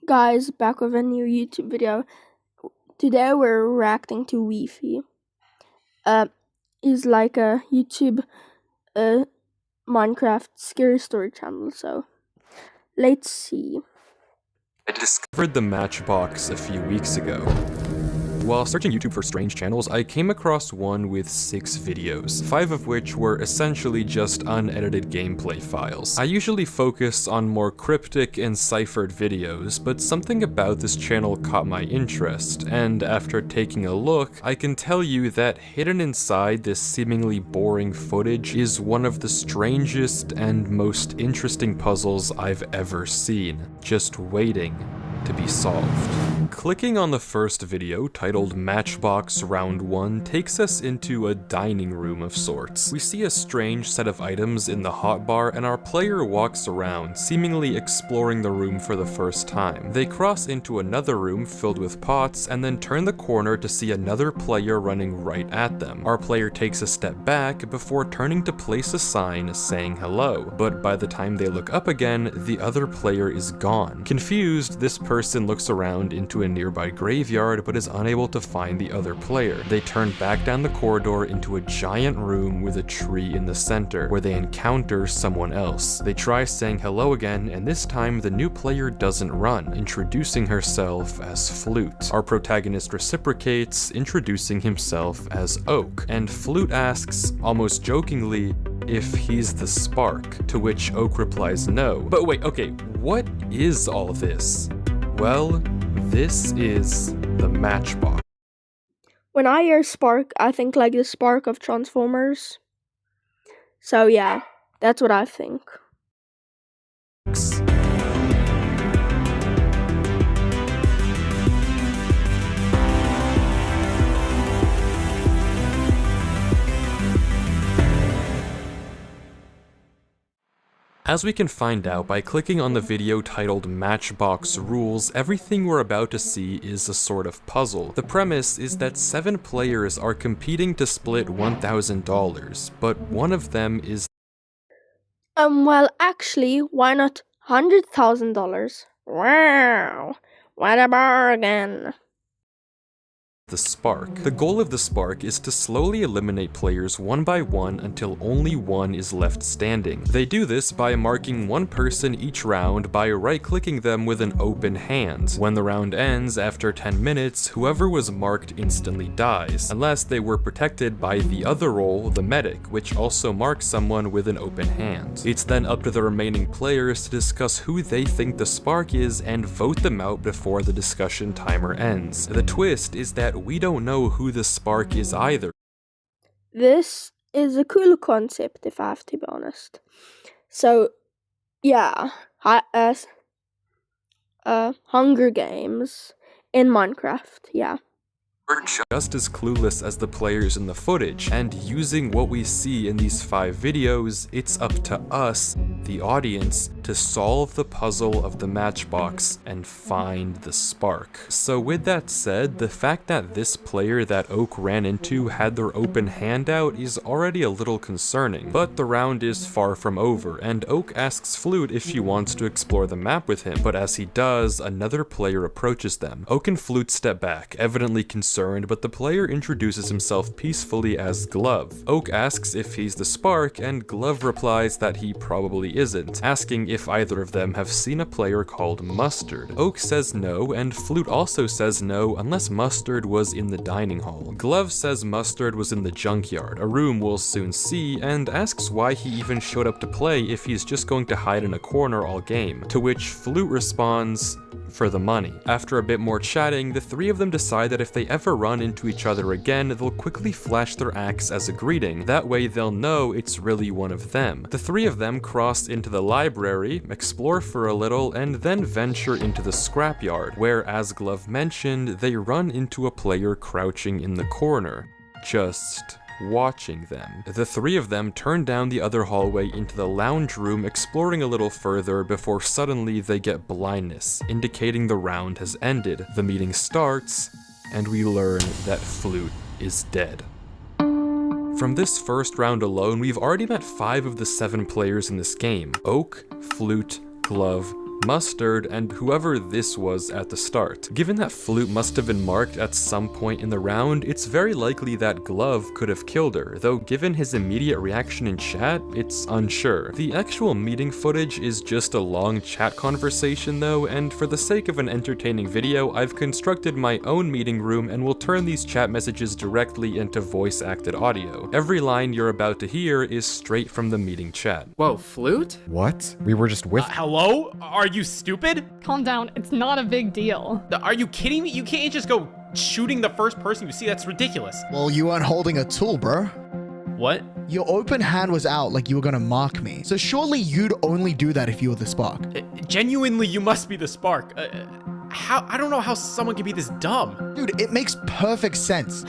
Guys, back with a new YouTube video. Today we're reacting to Wi-Fi. Is like a YouTube Minecraft scary story channel, so let's see. I discovered the Matchbox a few weeks ago. While searching YouTube for strange channels, I came across one with 6 videos, 5 of which were essentially just unedited gameplay files. I usually focus on more cryptic and ciphered videos, but something about this channel caught my interest, and after taking a look, I can tell you that hidden inside this seemingly boring footage is one of the strangest and most interesting puzzles I've ever seen, just waiting to be solved. Clicking on the first video, titled Matchbox Round 1, takes us into a dining room of sorts. We see a strange set of items in the hotbar, and our player walks around, seemingly exploring the room for the first time. They cross into another room filled with pots, and then turn the corner to see another player running right at them. Our player takes a step back before turning to place a sign saying hello, but by the time they look up again, the other player is gone. Confused, this person looks around into a nearby graveyard but is unable to find the other player. They turn back down the corridor into a giant room with a tree in the center, where they encounter someone else. They try saying hello again, and this time the new player doesn't run, introducing herself as Flute. Our protagonist reciprocates, introducing himself as Oak, and Flute asks, almost jokingly, if he's the spark, to which Oak replies no. But wait, okay, what is all this? Well, this is the Matchbox. When I hear spark, I think like the spark of Transformers. So yeah, that's what I think. As we can find out by clicking on the video titled Matchbox Rules, everything we're about to see is a sort of puzzle. The premise is that 7 players are competing to split $1,000, but one of them is Well, actually, why not $100,000? Wow, what a bargain. the spark. The goal of the spark is to slowly eliminate players one by one until only one is left standing. They do this by marking one person each round by right-clicking them with an open hand. When the round ends after 10 minutes, whoever was marked instantly dies, unless they were protected by the other role, the medic, which also marks someone with an open hand. It's then up to the remaining players to discuss who they think the spark is and vote them out before the discussion timer ends. The twist is that we don't know who the spark is either. This is a cool concept, if I have to be honest. So, yeah, Hunger Games in Minecraft, yeah. We're just as clueless as the players in the footage, and using what we see in these 5 videos, it's up to us, the audience, to solve the puzzle of the matchbox and find the spark. So with that said, the fact that this player that Oak ran into had their open hand out is already a little concerning, but the round is far from over, and Oak asks Flute if she wants to explore the map with him, but as he does, another player approaches them. Oak and Flute step back, evidently concerned, but the player introduces himself peacefully as Glove. Oak asks if he's the spark, and Glove replies that he probably isn't, asking if either of them have seen a player called Mustard. Oak says no, and Flute also says no unless Mustard was in the dining hall. Glove says Mustard was in the junkyard, a room we'll soon see, and asks why he even showed up to play if he's just going to hide in a corner all game, to which Flute responds, for the money. After a bit more chatting, the 3 of them decide that if they ever run into each other again, they'll quickly flash their axe as a greeting. That way they'll know it's really one of them. The 3 of them cross into the library, explore for a little, and then venture into the scrapyard, where, as Glove mentioned, they run into a player crouching in the corner, just watching them. The 3 of them turn down the other hallway into the lounge room, exploring a little further before suddenly they get blindness, indicating the round has ended. The meeting starts, and we learn that Flute is dead. From this first round alone, we've already met 5 of the 7 players in this game: Oak, Flute, Glove, Mustard, and whoever this was at the start. Given that Flute must have been marked at some point in the round, it's very likely that Glove could have killed her, though given his immediate reaction in chat, it's unsure. The actual meeting footage is just a long chat conversation though, and for the sake of an entertaining video, I've constructed my own meeting room and will turn these chat messages directly into voice-acted audio. Every line you're about to hear is straight from the meeting chat. Whoa, Flute? What? We were just with- Hello? Are you stupid? Calm down, it's not a big deal. Are you kidding me? You can't just go shooting the first person you see. That's ridiculous. Well, you weren't holding a tool, bro. What? Your open hand was out like you were gonna mark me. So surely you'd only do that if you were the spark. Genuinely, you must be the spark. How? I don't know how someone can be this dumb. Dude, it makes perfect sense.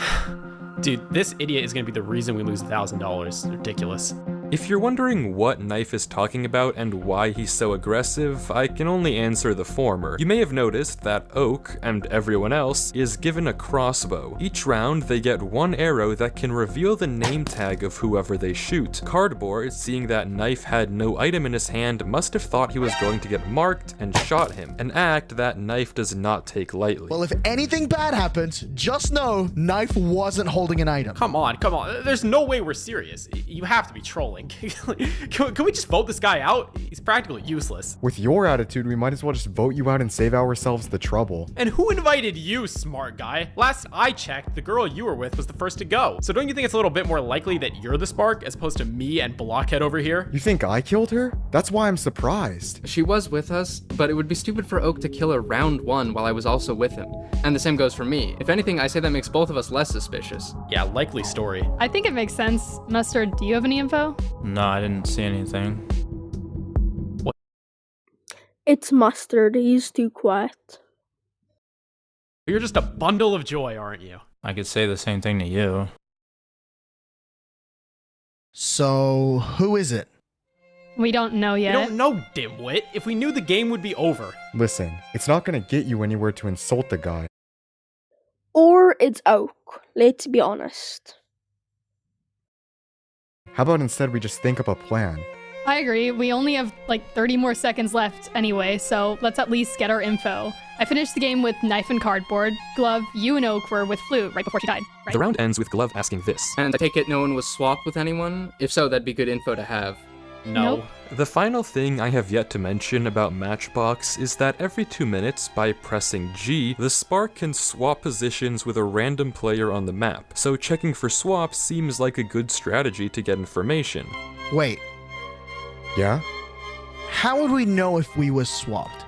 Dude, this idiot is gonna be the reason we lose $1,000. Ridiculous. If you're wondering what Knife is talking about and why he's so aggressive, I can only answer the former. You may have noticed that Oak, and everyone else, is given a crossbow. Each round, they get one arrow that can reveal the name tag of whoever they shoot. Cardboard, seeing that Knife had no item in his hand, must have thought he was going to get marked and shot him, an act that Knife does not take lightly. Well, if anything bad happens, just know Knife wasn't holding an item. Come on. There's no way we're serious. You have to be trolling. Can we just vote this guy out? He's practically useless. With your attitude, we might as well just vote you out and save ourselves the trouble. And who invited you, smart guy? Last I checked, the girl you were with was the first to go. So don't you think it's a little bit more likely that you're the spark as opposed to me and Blockhead over here? You think I killed her? That's why I'm surprised. She was with us, but it would be stupid for Oak to kill her round one while I was also with him. And the same goes for me. If anything, I say that makes both of us less suspicious. Yeah, likely story. I think it makes sense. Mustard, do you have any info? No, I didn't see anything. It's Mustard. He's too quiet. You're just a bundle of joy, aren't you? I could say the same thing to you. So, who is it? We don't know You yet. don't know, dimwit. If we knew, the game would be over. Listen, it's not gonna get you anywhere to insult the guy. Or it's Oak. Let's be honest. How about instead we just think up a plan? I agree. We only have like 30 more seconds left anyway, so let's at least get our info. I finished the game with Knife and Cardboard. Glove, you and Oak were with Flute right before she died, right? The round ends with Glove asking this. And I take it no one was swapped with anyone? If so, that'd be good info to have. No. Nope. The final thing I have yet to mention about Matchbox is that every 2 minutes, by pressing G, the spark can swap positions with a random player on the map, so checking for swaps seems like a good strategy to get information. Wait, Yeah? how would we know if we were swapped?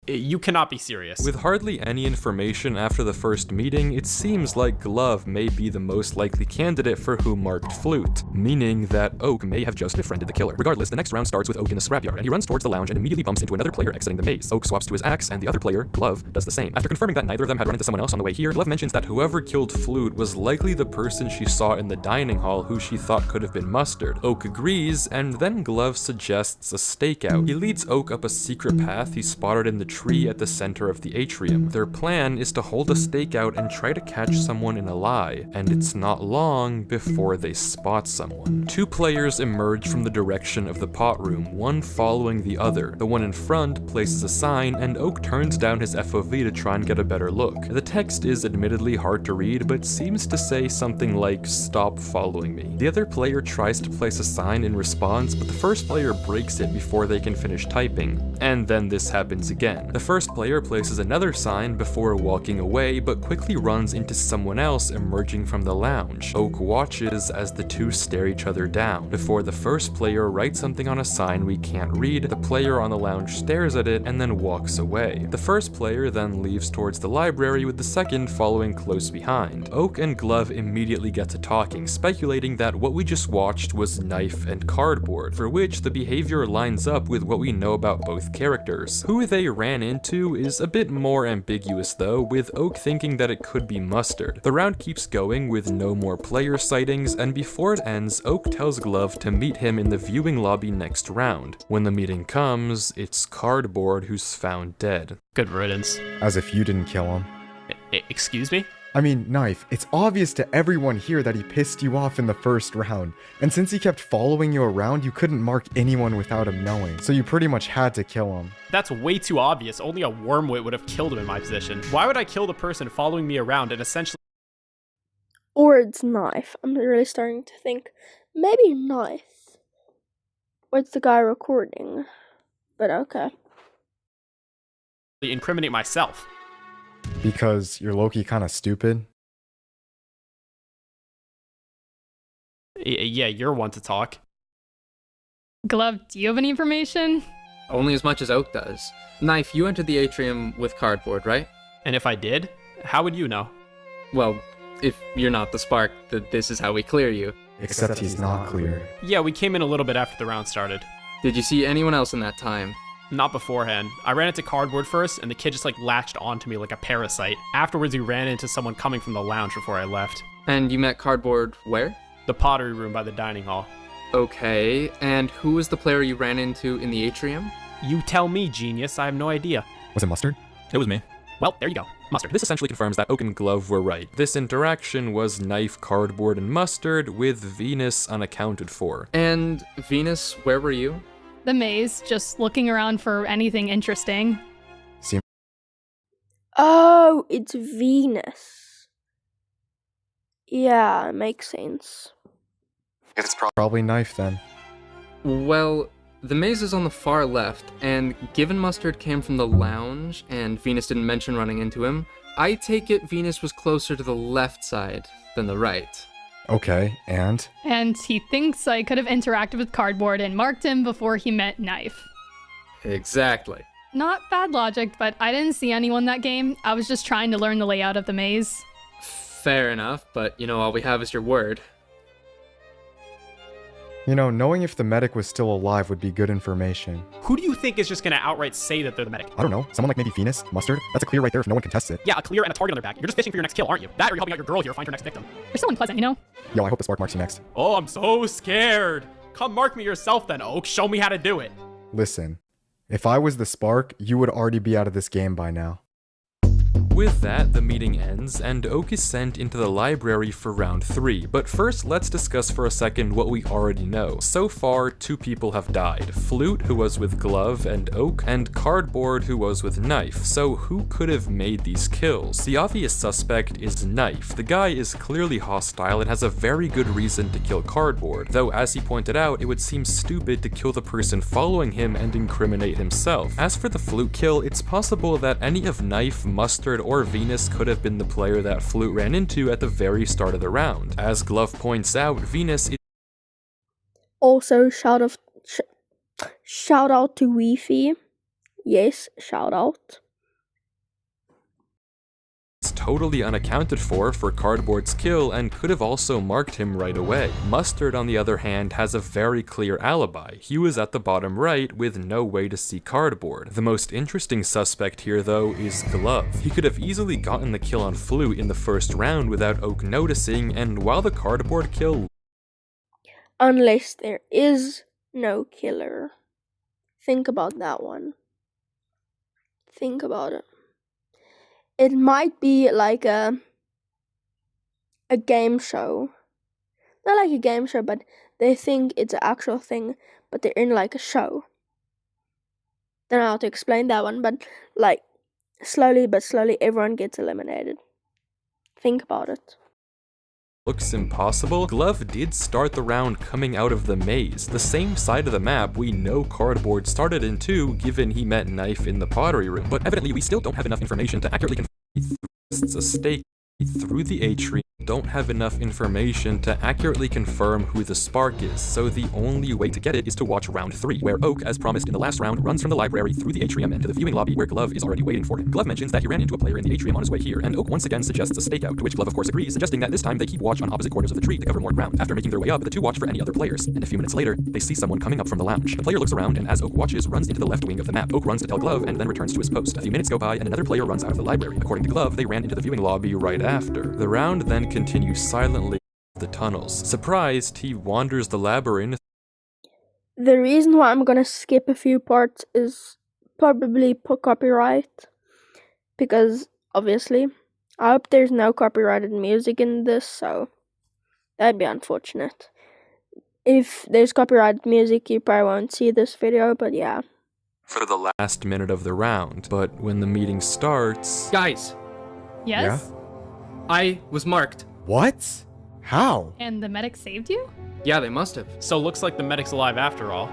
You cannot be serious. With hardly any information after the first meeting, it seems like Glove may be the most likely candidate for who marked Flute, meaning that Oak may have just befriended the killer. Regardless, the next round starts with Oak in the scrapyard, and he runs towards the lounge and immediately bumps into another player exiting the maze. Oak swaps to his axe, and the other player, Glove, does the same. After confirming that neither of them had run into someone else on the way here, Glove mentions that whoever killed Flute was likely the person she saw in the dining hall who she thought could have been Mustard. Oak agrees, and then Glove suggests a stakeout. He leads Oak up a secret path he spotted in the tree at the center of the atrium. Their plan is to hold a stakeout and try to catch someone in a lie, and it's not long before they spot someone. Two players emerge from the direction of the pot room, one following the other. The one in front places a sign, and Oak turns down his FOV to try and get a better look. The text is admittedly hard to read, but seems to say something like, "Stop following me." The other player tries to place a sign in response, but the first player breaks it before they can finish typing. And then this happens again. The first player places another sign before walking away, but quickly runs into someone else emerging from the lounge. Oak watches as the two stare each other down. Before the first player writes something on a sign we can't read, the player on the lounge stares at it and then walks away. The first player then leaves towards the library, with the second following close behind. Oak and Glove immediately get to talking, speculating that what we just watched was Knife and Cardboard, for which the behavior lines up with what we know about both characters. Who they ran into is a bit more ambiguous though, with Oak thinking that it could be Mustard. The round keeps going with no more player sightings, and before it ends, Oak tells Glove to meet him in the viewing lobby next round. When the meeting comes, it's Cardboard who's found dead. Good riddance. As if you didn't kill him. Excuse me? I mean, Knife, it's obvious to everyone here that he pissed you off in the first round. And since he kept following you around, you couldn't mark anyone without him knowing. So you pretty much had to kill him. That's way too obvious. Only a wormwit would have killed him in my position. Why would I kill the person following me around and essentially... Or it's Knife. I'm really starting to think maybe Knife. Or it's the guy recording. But okay. incriminate myself? Because you're low-key kind of stupid? Yeah, you're one to talk. Glove, do you have any information? Only as much as Oak does. Knife, you entered the atrium with cardboard, right? And if I did, how would you know? Well, if you're not the spark, this is how we clear you. Except he's not clear. Yeah, we came in a little bit after the round started. Did you see anyone else in that time? Not beforehand. I ran into cardboard first, and the kid just latched onto me like a parasite. Afterwards, we ran into someone coming from the lounge before I left. And you met cardboard where? The pottery room by the dining hall. Okay, and who was the player you ran into in the atrium? You tell me, genius. I have no idea. Was it Mustard? It was me. Well, there you go. Mustard. This essentially confirms that Oak and Glove were right. This interaction was Knife, Cardboard, and Mustard, with Venus unaccounted for. And Venus, where were you? The maze, just looking around for anything interesting. Oh, it's Venus. Yeah, makes sense. It's probably Knife then. Well, the maze is on the far left, and given Mustard came from the lounge, and Venus didn't mention running into him, I take it Venus was closer to the left side than the right. Okay, and? And he thinks I could have interacted with Cardboard and marked him before he met Knife. Exactly. Not bad logic, but I didn't see anyone that game. I was just trying to learn the layout of the maze. Fair enough, but all we have is your word. You know, knowing if the medic was still alive would be good information. Who do you think is just gonna outright say that they're the medic? I don't know, someone like maybe Venus, Mustard? That's a clear right there if no one contests it. Yeah, a clear and a target on their back. You're just fishing for your next kill, aren't you? That or you're helping out your girl here find her next victim. They're so unpleasant, you know? Yo, I hope the spark marks you next. Oh, I'm so scared. Come mark me yourself then, Oak. Show me how to do it. Listen, if I was the spark, you would already be out of this game by now. With that, the meeting ends, and Oak is sent into the library for round 3. But first, let's discuss for a second what we already know. So far, 2 people have died. Flute, who was with Glove and Oak, and Cardboard, who was with Knife. So who could have made these kills? The obvious suspect is Knife. The guy is clearly hostile and has a very good reason to kill Cardboard, though as he pointed out, it would seem stupid to kill the person following him and incriminate himself. As for the Flute kill, it's possible that any of Knife, Mustard, or Venus could have been the player that Flute ran into at the very start of the round. As Glove points out, Venus is Also, shout out to Wi-Fi. Yes, shout out. totally unaccounted for Cardboard's kill and could have also marked him right away. Mustard, on the other hand, has a very clear alibi. He was at the bottom right with no way to see Cardboard. The most interesting suspect here, though, is Glove. He could have easily gotten the kill on Flute in the first round without Oak noticing, and while the Cardboard kill... Unless there is no killer. Think about that one. Think about it. It might be like a game show. Not like a game show, but they think it's an actual thing, but they're in like a show. Don't know how to explain that one, but like slowly but slowly everyone gets eliminated. Think about it. Looks impossible. Glove did start the round coming out of the maze, the same side of the map we know Cardboard started in too, given he met Knife in the pottery room. But evidently we still don't have enough information to accurately confirm it's a stake through the atrium. Don't have enough information to accurately confirm who the spark is, so the only way to get it is to watch round 3, where Oak, as promised in the last round, runs from the library through the atrium and to the viewing lobby where Glove is already waiting for him. Glove mentions that he ran into a player in the atrium on his way here, and Oak once again suggests a stakeout, to which Glove of course agrees, suggesting that this time they keep watch on opposite corners of the tree to cover more ground. After making their way up, the two watch for any other players, and a few minutes later, they see someone coming up from the lounge. The player looks around and as Oak watches, runs into the left wing of the map. Oak runs to tell Glove and then returns to his post. A few minutes go by and another player runs out of the library. According to Glove, they ran into the viewing lobby right after. The round then continues silently the tunnels. Surprised, he wanders the labyrinth. The reason why I'm gonna skip a few parts is probably copyright, because obviously I hope there's no copyrighted music in this, so that'd be unfortunate. If there's copyrighted music, you probably won't see this video, but yeah. For the last minute of the round, but when the meeting starts... Guys, Yes? I was marked. What? How? And the medic saved you? Yeah, they must have. So looks like the medic's alive after all.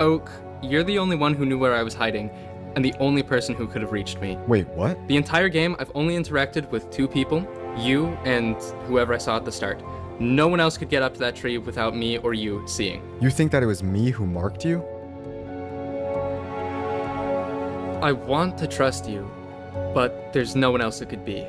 Oak, you're the only one who knew where I was hiding, and the only person who could have reached me. Wait, what? The entire game, I've only interacted with 2 people, you and whoever I saw at the start. No one else could get up to that tree without me or you seeing. You think that it was me who marked you? I want to trust you, but there's no one else it could be.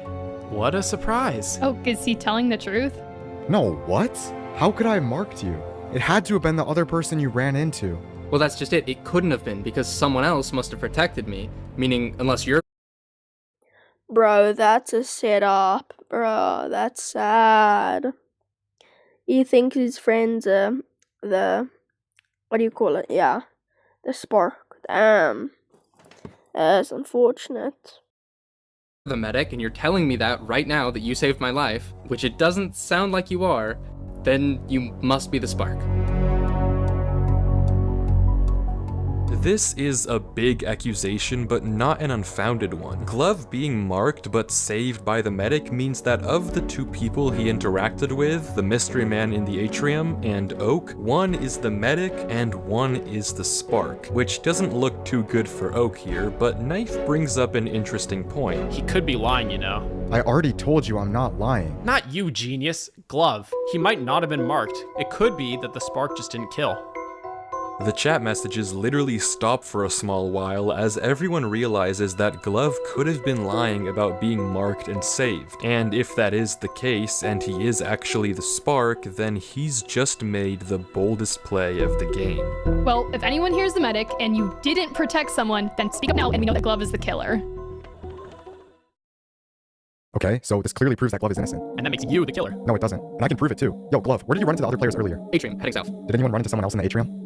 What a surprise. Oh, is he telling the truth? No, what? How could I have marked you? It had to have been the other person you ran into. Well, that's just it. It couldn't have been because someone else must have protected me. Meaning, unless you're... Bro, that's a setup. Bro, that's sad. You think his friend's the... What do you call it? Yeah. The spark. Damn. That's unfortunate. the medic and you're telling me that right now that you saved my life, which it doesn't sound like you are, then you must be the spark. This is a big accusation, but not an unfounded one. Glove being marked but saved by the medic means that of the two people he interacted with, the mystery man in the atrium and Oak, one is the medic and one is the spark, which doesn't look too good for Oak here, but Knife brings up an interesting point. He could be lying, you know. I already told you I'm not lying. Not you, genius. Glove. He might not have been marked. It could be that the spark just didn't kill. The chat messages literally stop for a small while as everyone realizes that Glove could have been lying about being marked and saved. And if that is the case, and he is actually the spark, then he's just made the boldest play of the game. Well, if anyone here's the medic and you didn't protect someone, then speak up now and we know that Glove is the killer. Okay, so this clearly proves that Glove is innocent. And that makes you the killer. No, it doesn't. And I can prove it too. Yo, Glove, where did you run into the other players earlier? Atrium, heading south. Did anyone run into someone else in the atrium?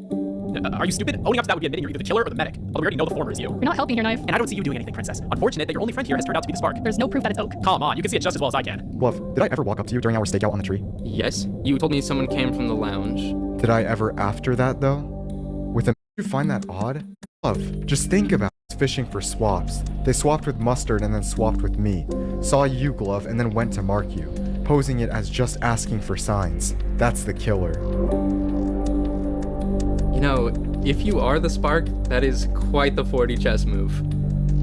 Are you stupid? Owning up to that would be admitting you're either the killer or the medic. Although we already know the former is you. You're not helping here, Knife. And I don't see you doing anything, Princess. Unfortunate that your only friend here has turned out to be the spark. There's no proof that it's Oak. Come on, you can see it just as well as I can. Glove, did I ever walk up to you during our stakeout on the tree? Yes, you told me someone came from the lounge. Did I ever after that, though? With a you find that odd? Glove, just think about it. Fishing for swaps. They swapped with Mustard and then swapped with me. Saw you, Glove, and then went to mark you, posing it as just asking for signs. That's the killer. You know, if you are the spark, that is quite the 4D chess move.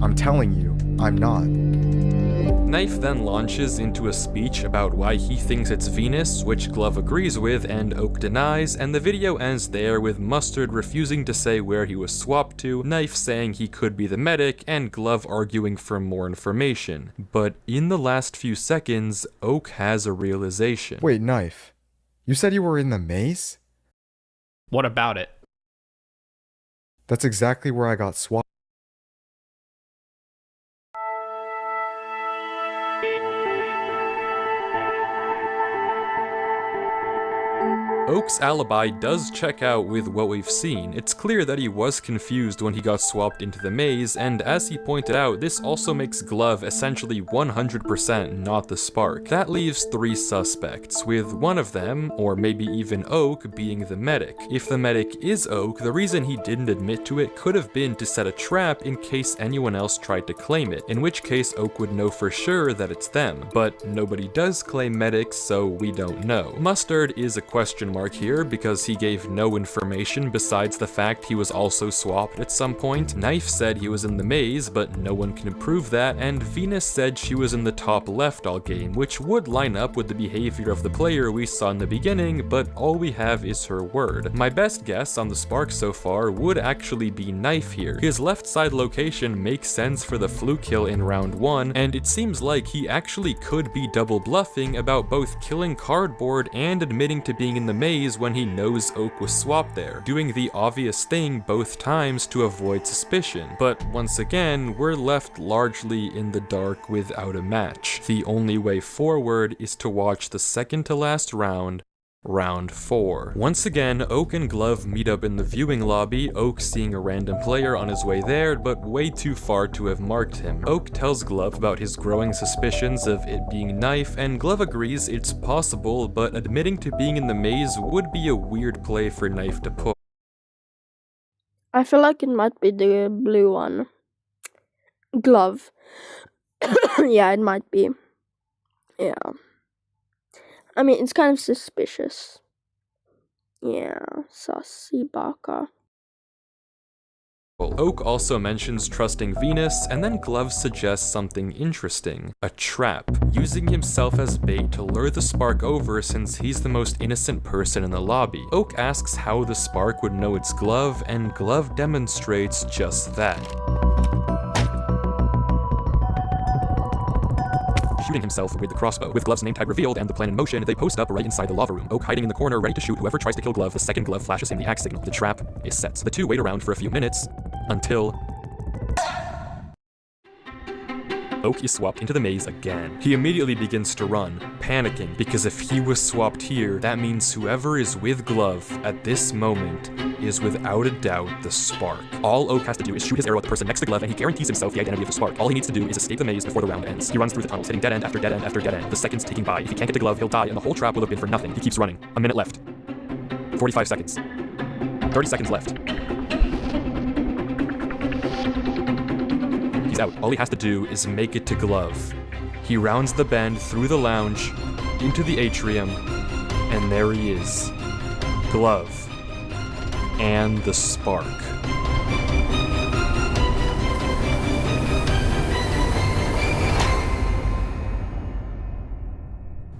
I'm telling you, I'm not. Knife then launches into a speech about why he thinks it's Venus, which Glove agrees with and Oak denies, and the video ends there with Mustard refusing to say where he was swapped to, Knife saying he could be the medic, and Glove arguing for more information. But in the last few seconds, Oak has a realization. Wait, Knife. You said you were in the maze? What about it? That's exactly where I got swapped. Oak's alibi does check out with what we've seen. It's clear that he was confused when he got swapped into the maze, and as he pointed out, this also makes Glove essentially 100% not the spark. That leaves 3 suspects, with one of them, or maybe even Oak, being the medic. If the medic is Oak, the reason he didn't admit to it could have been to set a trap in case anyone else tried to claim it, in which case Oak would know for sure that it's them. But nobody does claim medics, so we don't know. Mustard is a question mark here because he gave no information besides the fact he was also swapped at some point. Knife said he was in the maze, but no one can prove that, and Venus said she was in the top left all game, which would line up with the behavior of the player we saw in the beginning, but all we have is her word. My best guess on the spark so far would actually be Knife here. His left side location makes sense for the fluke kill in round 1, and it seems like he actually could be double bluffing about both killing Cardboard and admitting to being in the maze when he knows Oak was swapped there, doing the obvious thing both times to avoid suspicion. But once again, we're left largely in the dark without a match. The only way forward is to watch the second to last round Round 4. Once again, Oak and Glove meet up in the viewing lobby, Oak seeing a random player on his way there, but way too far to have marked him. Oak tells Glove about his growing suspicions of it being Knife, and Glove agrees it's possible, but admitting to being in the maze would be a weird play for Knife to pull. I feel like it might be the blue one. Glove. Yeah, it might be. Yeah. I mean, it's kind of suspicious. Yeah, Sassy Baka. Oak also mentions trusting Venus, and then Glove suggests something interesting. A trap, using himself as bait to lure the Spark over since he's the most innocent person in the lobby. Oak asks how the Spark would know it's Glove, and Glove demonstrates just that. Shooting himself with the crossbow. With Glove's name tag revealed and the plan in motion, they post up right inside the lava room. Oak hiding in the corner, ready to shoot whoever tries to kill Glove. The second Glove flashes him the axe signal. The trap is set. The two wait around for a few minutes, until Oak is swapped into the maze again. He immediately begins to run, panicking, because if he was swapped here, that means whoever is with Glove at this moment is without a doubt the Spark. All Oak has to do is shoot his arrow at the person next to Glove, and he guarantees himself the identity of the Spark. All he needs to do is escape the maze before the round ends. He runs through the tunnels, hitting dead end after dead end after dead end. The seconds ticking by. If he can't get to Glove, he'll die, and the whole trap will have been for nothing. He keeps running. A minute left. 45 seconds. 30 seconds left. He's out. All he has to do is make it to Glove. He rounds the bend through the lounge, into the atrium, and there he is. Glove. And the Spark.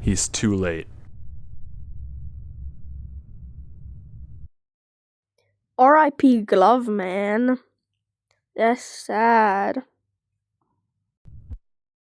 He's too late. R.I.P. Glove, man. That's sad.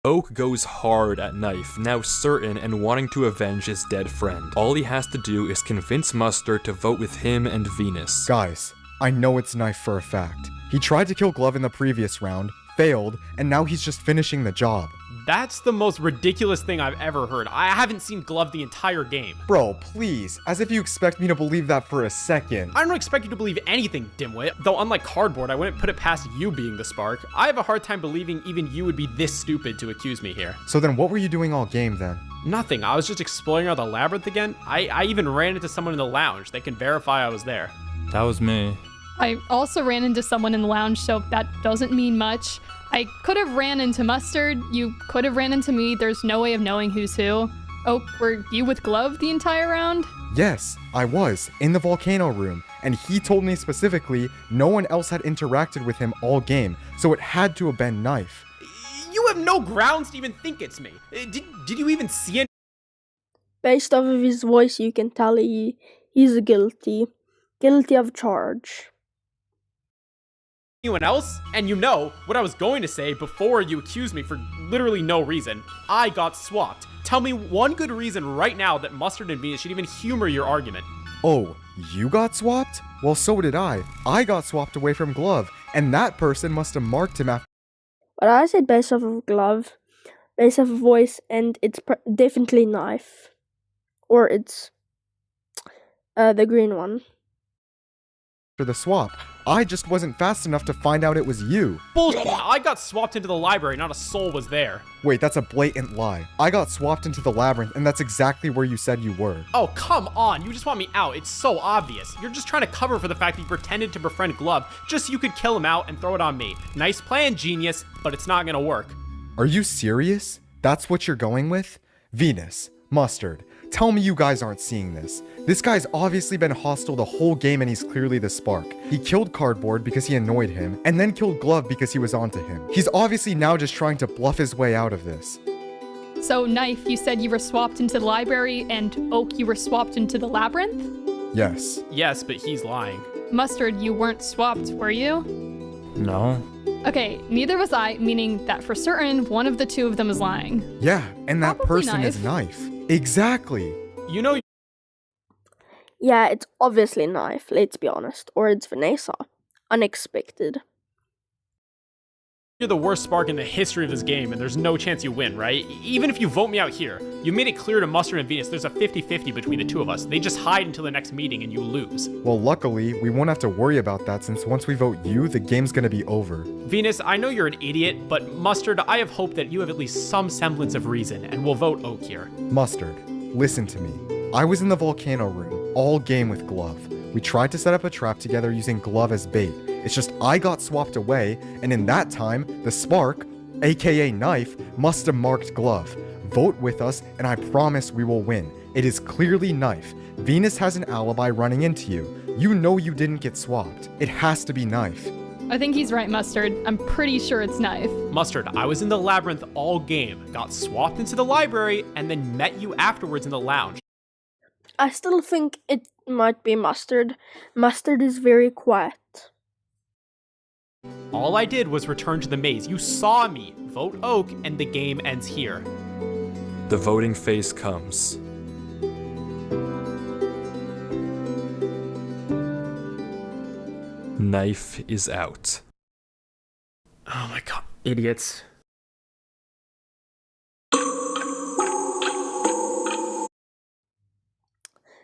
Oak goes hard at Knife, now certain and wanting to avenge his dead friend. All he has to do is convince Mustard to vote with him and Venus. Guys, I know it's Knife for a fact. He tried to kill Glove in the previous round, failed, and now he's just finishing the job. That's the most ridiculous thing I've ever heard. I haven't seen Glove the entire game. Bro, please, as if you expect me to believe that for a second. I don't expect you to believe anything, dimwit. Though unlike Cardboard, I wouldn't put it past you being the Spark. I have a hard time believing even you would be this stupid to accuse me here. So then what were you doing all game then? Nothing. I was just exploring out the labyrinth again. I even ran into someone in the lounge. They can verify I was there. That was me. I also ran into someone in the lounge, so that doesn't mean much. I could have ran into Mustard, you could have ran into me, there's no way of knowing who's who. Oh, were you with Glove the entire round? Yes, I was, in the volcano room, and he told me specifically no one else had interacted with him all game, so it had to have been Knife. You have no grounds to even think it's me. Did you even see it? Based off of his voice, you can tell he's guilty. Guilty of charge. Anyone else? And you know what I was going to say before you accused me for literally no reason. I got swapped. Tell me one good reason right now that Mustard and Venus should even humor your argument. Oh, you got swapped? Well, so did I. I got swapped away from Glove, and that person must have marked him after. But I said based off of Glove, based off of voice, and it's definitely Knife. Or it's the green one. The swap. I just wasn't fast enough to find out it was you. Bullshit! I got swapped into the library, not a soul was there. Wait, that's a blatant lie. I got swapped into the labyrinth, and that's exactly where you said you were. Oh, come on, you just want me out. It's so obvious. You're just trying to cover for the fact that you pretended to befriend Glove, just so you could kill him out and throw it on me. Nice plan, genius, but it's not gonna work. Are you serious? That's what you're going with? Venus, Mustard, tell me you guys aren't seeing this. This guy's obviously been hostile the whole game and he's clearly the Spark. He killed Cardboard because he annoyed him, and then killed Glove because he was onto him. He's obviously now just trying to bluff his way out of this. So, Knife, you said you were swapped into the library, and Oak, you were swapped into the labyrinth? Yes. Yes, but he's lying. Mustard, you weren't swapped, were you? No. Okay, neither was I, meaning that for certain, one of the two of them is lying. Yeah, and that Probably person is Knife. Exactly. You know. Yeah, it's obviously Knife, let's be honest. Or it's Vanessa. Unexpected. You're the worst Spark in the history of this game, and there's no chance you win, right? Even if you vote me out here, you made it clear to Mustard and Venus there's a 50-50 between the two of us. They just hide until the next meeting and you lose. Well, luckily, we won't have to worry about that since once we vote you, the game's gonna be over. Venus, I know you're an idiot, but Mustard, I have hope that you have at least some semblance of reason, and we'll vote Oak here. Mustard, listen to me. I was in the volcano room, all game with Glove. We tried to set up a trap together using Glove as bait. It's just I got swapped away, and in that time, the Spark, aka Knife, must have marked Glove. Vote with us, and I promise we will win. It is clearly Knife. Venus has an alibi running into you. You know you didn't get swapped. It has to be Knife. I think he's right, Mustard. I'm pretty sure it's Knife. Mustard, I was in the labyrinth all game, got swapped into the library, and then met you afterwards in the lounge. I still think it might be Mustard. Mustard is very quiet. All I did was return to the maze. You saw me. Vote Oak, and the game ends here. The voting phase comes. Knife is out. Oh my god, idiots.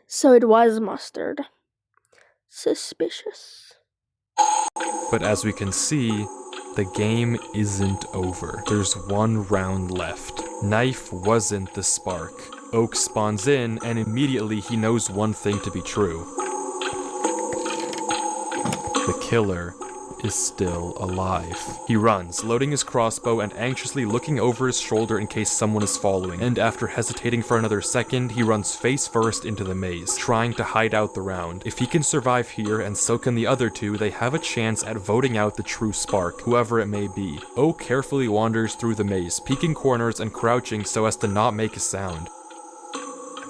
So it was Mustard. Suspicious. But as we can see, the game isn't over. There's one round left. Knife wasn't the Spark. Oak spawns in, and immediately he knows one thing to be true. The killer is still alive. He runs, loading his crossbow and anxiously looking over his shoulder in case someone is following, and after hesitating for another second, he runs face first into the maze, trying to hide out the round. If he can survive here, and so can the other two, they have a chance at voting out the true Spark, whoever it may be. Oak carefully wanders through the maze, peeking corners and crouching so as to not make a sound.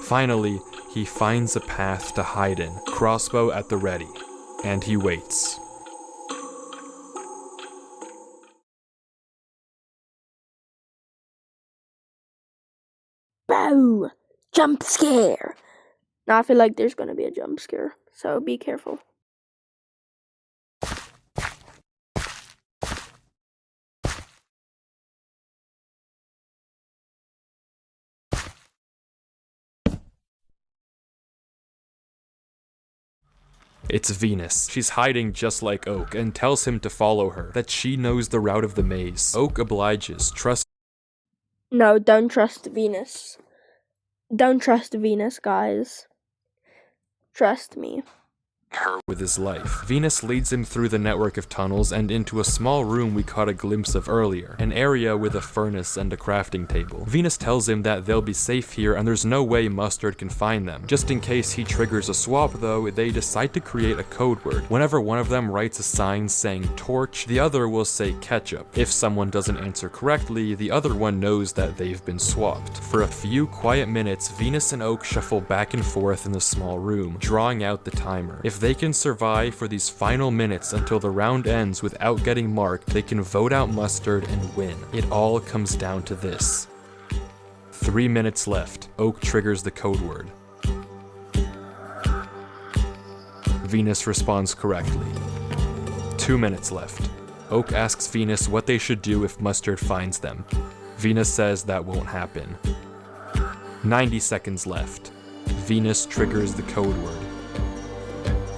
Finally, he finds a path to hide in, crossbow at the ready, and he waits. Bro! Jump scare! Now I feel like there's gonna be a jump scare, so be careful. It's Venus. She's hiding just like Oak and tells him to follow her, that she knows the route of the maze. Oak obliges, trusting No, don't trust Venus. Don't trust Venus, guys. Trust me. her with his life. Venus leads him through the network of tunnels and into a small room we caught a glimpse of earlier, an area with a furnace and a crafting table. Venus tells him that they'll be safe here and there's no way Mustard can find them. Just in case he triggers a swap though, they decide to create a code word. Whenever one of them writes a sign saying torch, the other will say ketchup. If someone doesn't answer correctly, the other one knows that they've been swapped. For a few quiet minutes, Venus and Oak shuffle back and forth in the small room, drawing out the timer. If they can survive for these final minutes until the round ends without getting marked, they can vote out Mustard and win. It all comes down to this. 3 minutes left. Oak triggers the code word. Venus responds correctly. 2 minutes left. Oak asks Venus what they should do if Mustard finds them. Venus says that won't happen. 90 seconds left. Venus triggers the code word.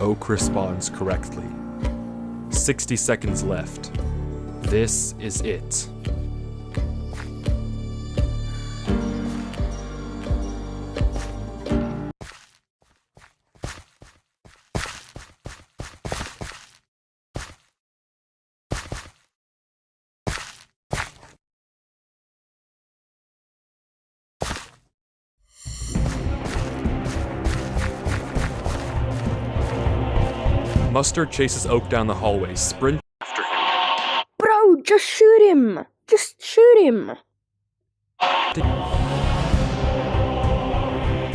Oak responds correctly. 60 seconds left. This is it. Mustard chases Oak down the hallway, sprint after him. Bro, just shoot him! Just shoot him!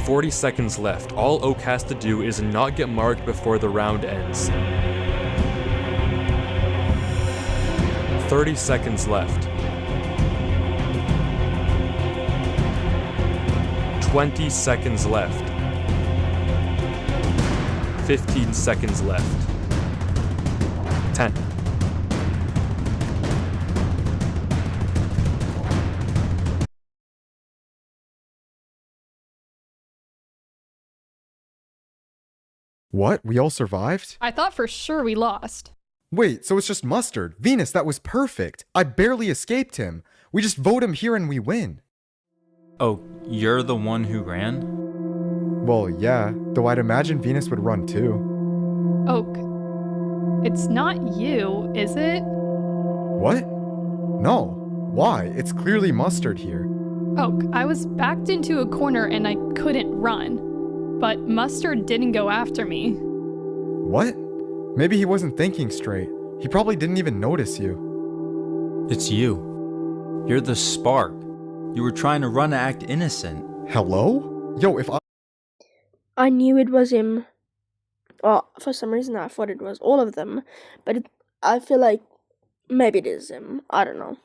40 seconds left. All Oak has to do is not get marked before the round ends. 30 seconds left. 20 seconds left. 15 seconds left. 10, What? We all survived? I thought for sure we lost. Wait, so it's just Mustard. Venus, that was perfect. I barely escaped him. We just vote him here and we win. Oh, you're the one who ran? Well, yeah, though I'd imagine Venus would run too. Oak, it's not you, is it? What? No. Why? It's clearly Mustard here. Oak, I was backed into a corner and I couldn't run. But Mustard didn't go after me. What? Maybe he wasn't thinking straight. He probably didn't even notice you. It's you. You're the spark. You were trying to run and act innocent. Hello? Yo, if I knew it was him. Well, for some reason I thought it was all of them, but I feel like maybe it is him. I don't know.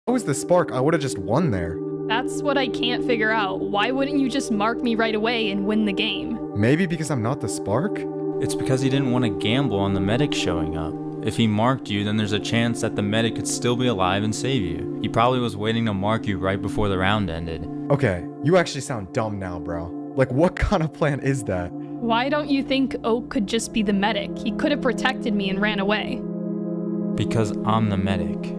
I was the spark, I would have just won there. That's what I can't figure out. Why wouldn't you just mark me right away and win the game? Maybe because I'm not the spark? It's because he didn't want to gamble on the medic showing up. If he marked you, then there's a chance that the medic could still be alive and save you. He probably was waiting to mark you right before the round ended. Okay, you actually sound dumb now, bro. Like, what kind of plan is that? Why don't you think Oak could just be the medic? He could have protected me and ran away. Because I'm the medic.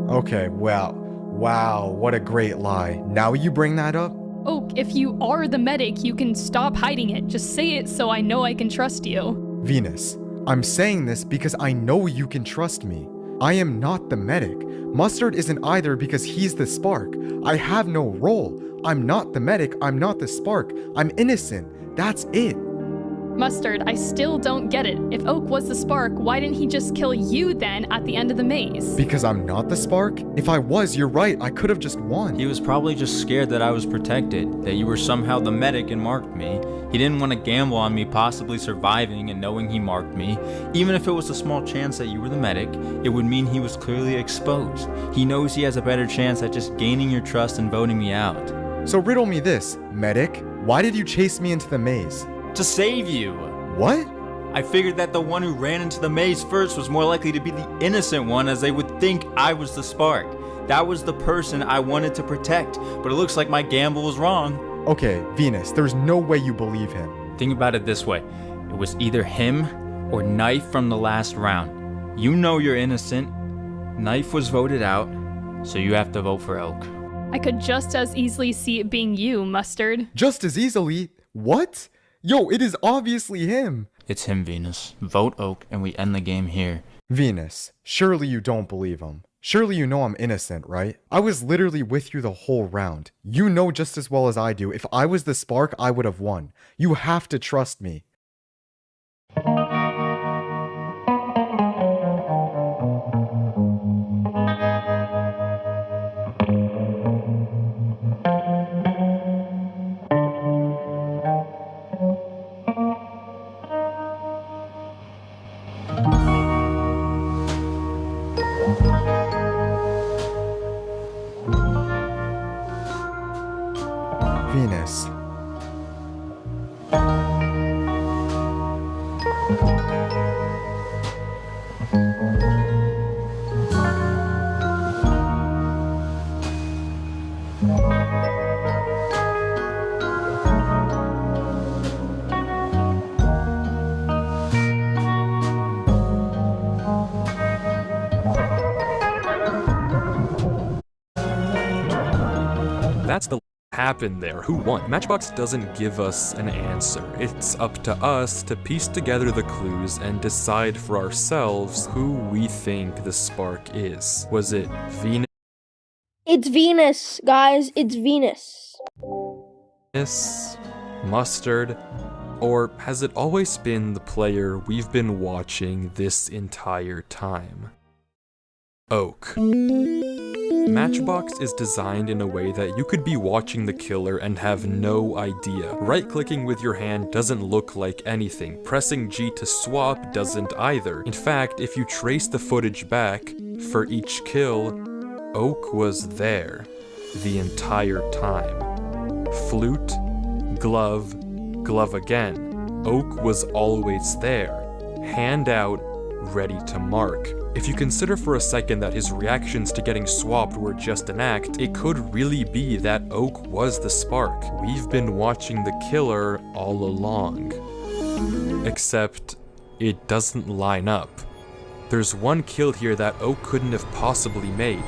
Okay, well, wow, what a great lie. Now you bring that up? Oak, if you are the medic, you can stop hiding it. Just say it so I know I can trust you. Venus, I'm saying this because I know you can trust me. I am not the medic. Mustard isn't either because he's the spark. I have no role. I'm not the medic, I'm not the spark. I'm innocent. That's it. Mustard, I still don't get it. If Oak was the spark, why didn't he just kill you then at the end of the maze? Because I'm not the spark? If I was, you're right, I could have just won. He was probably just scared that I was protected, that you were somehow the medic and marked me. He didn't want to gamble on me possibly surviving and knowing he marked me. Even if it was a small chance that you were the medic, it would mean he was clearly exposed. He knows he has a better chance at just gaining your trust and voting me out. So riddle me this, medic. Why did you chase me into the maze? To save you! What? I figured that the one who ran into the maze first was more likely to be the innocent one, as they would think I was the spark. That was the person I wanted to protect, but it looks like my gamble was wrong. Okay, Venus, there's no way you believe him. Think about it this way. It was either him or Knife from the last round. You know you're innocent. Knife was voted out, so you have to vote for Oak. I could just as easily see it being you, Mustard. Just as easily? What? Yo, it is obviously him. It's him, Venus. Vote Oak and we end the game here. Venus, surely you don't believe him. Surely you know I'm innocent, right? I was literally with you the whole round. You know just as well as I do, if I was the spark, I would have won. You have to trust me. Venus. That's the happened there. Who won? Matchbox doesn't give us an answer. It's up to us to piece together the clues and decide for ourselves who we think the spark is. Was it Venus, It's Venus, guys. It's Venus. Mustard, or has it always been the player we've been watching this entire time? Oak. Matchbox is designed in a way that you could be watching the killer and have no idea. Right-clicking with your hand doesn't look like anything. Pressing G to swap doesn't either. In fact, if you trace the footage back, for each kill, Oak was there the entire time. Flute, glove, glove again. Oak was always there. Hand out, ready to mark. If you consider for a second that his reactions to getting swapped were just an act, it could really be that Oak was the spark. We've been watching the killer all along. Except, it doesn't line up. There's one kill here that Oak couldn't have possibly made.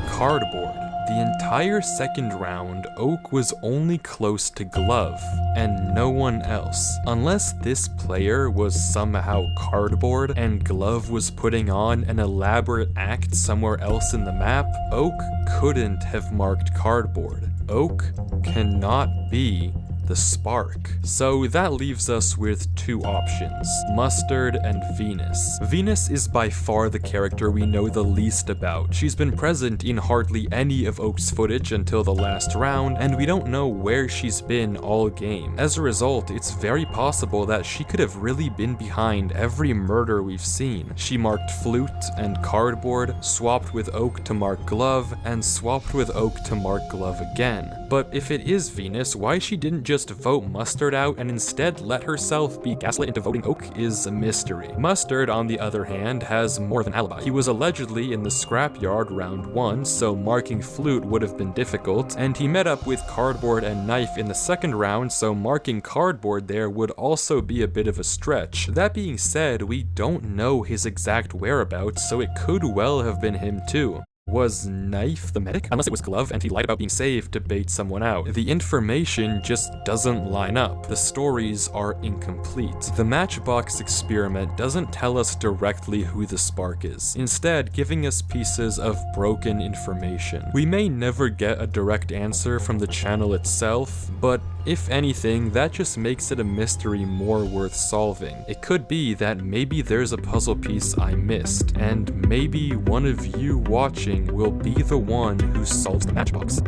Cardboard. The entire second round, Oak was only close to Glove, and no one else. Unless this player was somehow Cardboard and Glove was putting on an elaborate act somewhere else in the map, Oak couldn't have marked Cardboard. Oak cannot be the Spark. So that leaves us with two options, Mustard and Venus. Venus is by far the character we know the least about. She's been present in hardly any of Oak's footage until the last round, and we don't know where she's been all game. As a result, it's very possible that she could have really been behind every murder we've seen. She marked Flute and Cardboard, swapped with Oak to mark Glove, and swapped with Oak to mark Glove again. But if it is Venus, why she didn't just vote Mustard out and instead let herself be gaslit into voting Oak is a mystery. Mustard, on the other hand, has more of an alibi. He was allegedly in the scrapyard round 1, so marking Flute would have been difficult, and he met up with Cardboard and Knife in the second round, so marking Cardboard there would also be a bit of a stretch. That being said, we don't know his exact whereabouts, so it could well have been him too. Was Knife the medic? Unless it was Glove and he lied about being saved to bait someone out. The information just doesn't line up. The stories are incomplete. The Matchbox experiment doesn't tell us directly who the Spark is, instead giving us pieces of broken information. We may never get a direct answer from the channel itself, but if anything, that just makes it a mystery more worth solving. It could be that maybe there's a puzzle piece I missed, and maybe one of you watching will be the one who solves the Matchbox.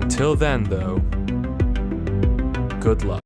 Until then, though, good luck.